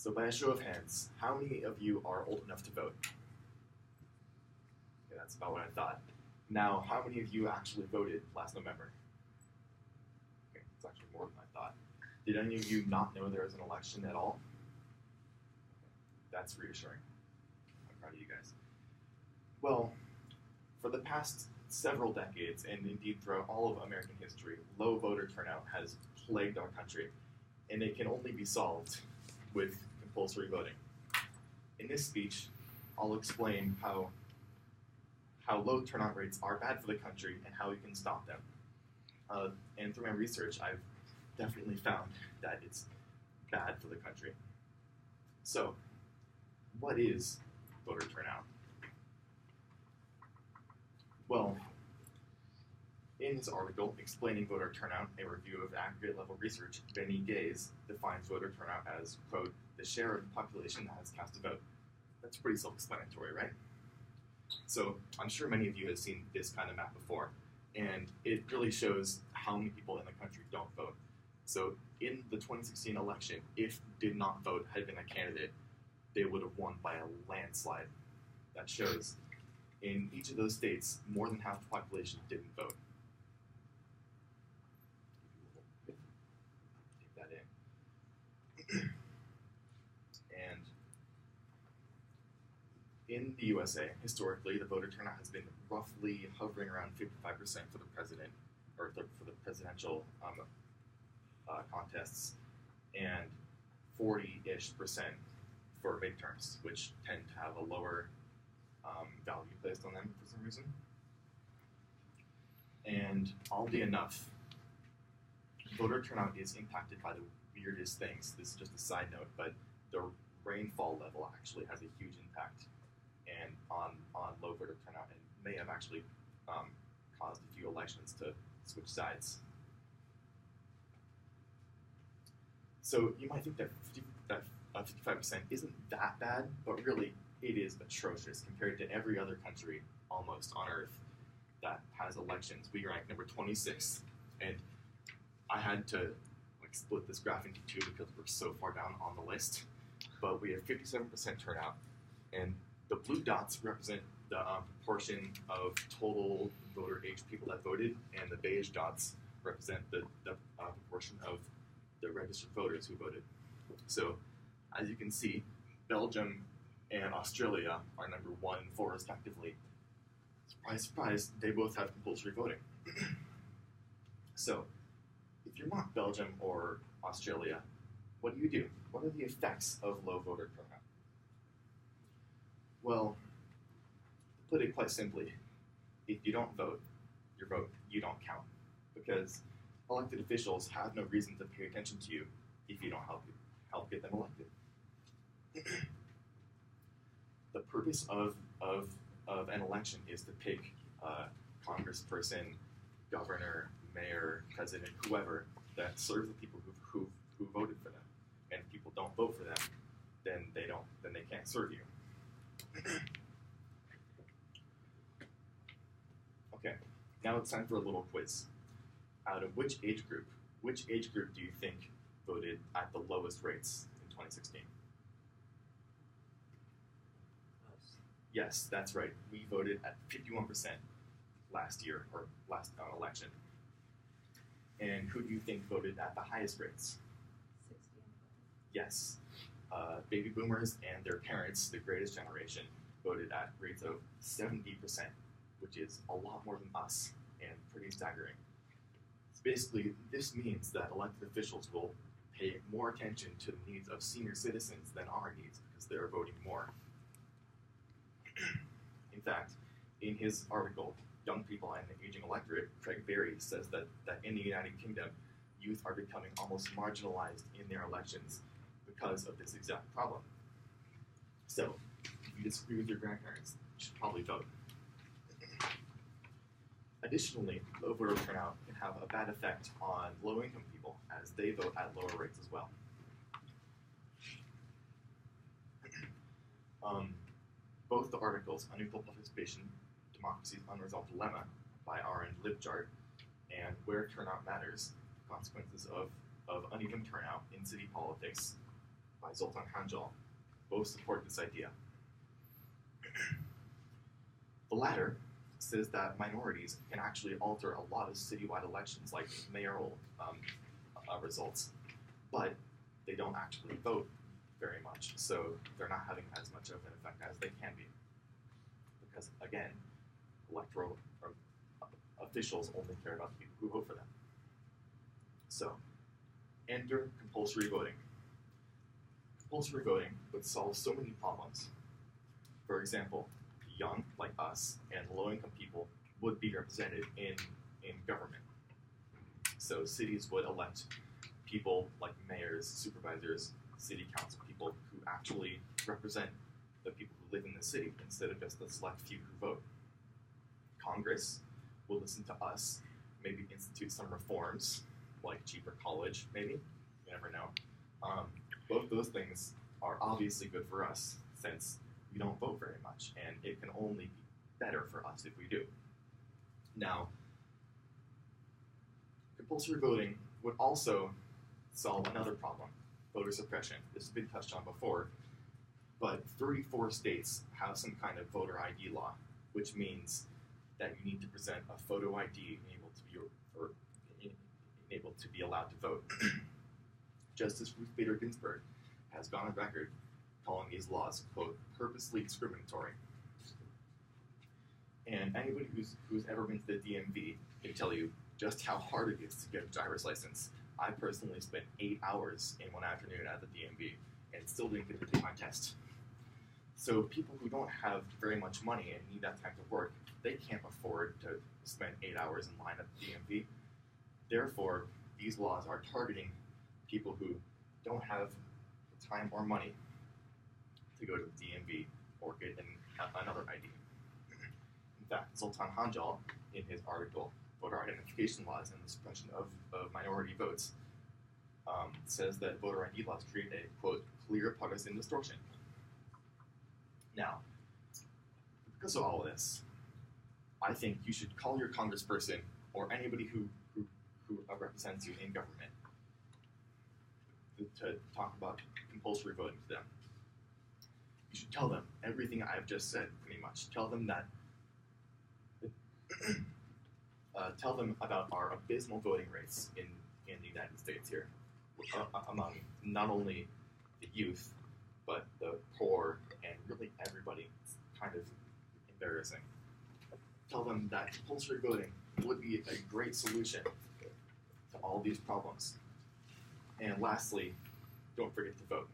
So by a show of hands, how many of you are old enough to vote? Okay, that's about what I thought. Now, how many of you actually voted last November? Okay, it's actually more than I thought. Did any of you not know there was an election at all? That's reassuring. I'm proud of you guys. Well, for the past several decades, and indeed throughout all of American history, low voter turnout has plagued our country, and it can only be solved with compulsory voting. In this speech, I'll explain how low turnout rates are bad for the country and how we can stop them. And through my research, I've definitely found that it's bad for the country. So, what is voter turnout? Well, in his article, Explaining Voter Turnout, a review of aggregate level research, Benny Gaze defines voter turnout as, quote, the share of the population that has cast a vote. That's pretty self-explanatory, right? So I'm sure many of you have seen this kind of map before, and it really shows how many people in the country don't vote. So in the 2016 election, if did not vote had been a candidate, they would have won by a landslide. That shows in each of those states, more than half the population didn't vote. Take that in. And in the USA, historically, the voter turnout has been roughly hovering around 55% for the president, or for the presidential contests, and 40-ish% for midterms, which tend to have a lower value placed on them for some reason. And oddly enough, voter turnout is impacted by the weirdest things. This is just a side note, but the rainfall level actually has a huge impact and on low voter turnout, and may have actually caused a few elections to switch sides. So you might think that 55% isn't that bad, but really it is atrocious compared to every other country almost on Earth that has elections. We rank number 26, and I had to split this graph into two because we're so far down on the list. But we have 57% turnout, and the blue dots represent the proportion of total voter age people that voted, and the beige dots represent the proportion of the registered voters who voted. So, as you can see, Belgium and Australia are number 1 and 4 respectively. Surprise, surprise, they both have compulsory voting. So, if you're not Belgium or Australia, what do? What are the effects of low voter turnout? Well, to put it quite simply, if you don't vote, your vote, you don't count. Because elected officials have no reason to pay attention to you if you don't help get them elected. The purpose of an election is to pick a congressperson, governor, mayor, president, whoever, that serves the people who voted for them. And if people don't vote for them, then they can't serve you. Okay, now it's time for a little quiz. Out of which age group do you think voted at the lowest rates in 2016? Us. Yes, that's right. We voted at 51% last year, or last election. And who do you think voted at the highest rates? 60. Yes. Baby boomers and their parents, the greatest generation, voted at rates of 70%, which is a lot more than us, and pretty staggering. So basically, this means that elected officials will pay more attention to the needs of senior citizens than our needs, because they're voting more. In fact, in his article, Young People and the Aging Electorate, Craig Berry says that in the United Kingdom, youth are becoming almost marginalized in their elections because of this exact problem. So, if you disagree with your grandparents, you should probably vote. Additionally, low voter turnout can have a bad effect on low-income people, as they vote at lower rates as well. Both the articles, Unequal Participation, Democracy's Unresolved Dilemma, by Arend Libjart, and Where Turnout Matters, Consequences of Uneven Turnout in City Politics, by Zoltan Hanjal both support this idea. The latter says that minorities can actually alter a lot of citywide elections, like mayoral results, but they don't actually vote very much, so they're not having as much of an effect as they can be. Because, again, electoral officials only care about the people who vote for them. So, enter compulsory voting. Compulsory voting would solve so many problems. For example, young, like us, and low-income people would be represented in government. So cities would elect people like mayors, supervisors, city council people who actually represent the people who live in the city instead of just the select few who vote. Congress will listen to us, maybe institute some reforms, like cheaper college, maybe, you never know. Both those things are obviously good for us, since we don't vote very much, and it can only be better for us if we do. Now, compulsory voting would also solve another problem, voter suppression. This has been touched on before, but 34 states have some kind of voter ID law, which means that you need to present a photo ID enabled to be allowed to vote. Justice Ruth Bader Ginsburg has gone on record calling these laws, quote, purposely discriminatory. And anybody who's ever been to the DMV can tell you just how hard it is to get a driver's license. I personally spent 8 hours in one afternoon at the DMV and still didn't get to take my test. So people who don't have very much money and need that time to work, they can't afford to spend 8 hours in line at the DMV. Therefore, these laws are targeting people who don't have the time or money to go to the DMV or get another ID. In fact, Zoltan Hanjal, in his article, Voter Identification Laws and the Suppression of Minority Votes, says that voter ID laws create a, quote, clear partisan distortion. Now, because of all of this, I think you should call your congressperson or anybody who represents you in government to talk about compulsory voting to them. You should tell them everything I've just said, pretty much. Tell them that. Tell them about our abysmal voting rates in the United States here, among not only the youth, but the poor and really everybody. It's kind of embarrassing. Tell them that compulsory voting would be a great solution to all these problems. And lastly, don't forget to vote.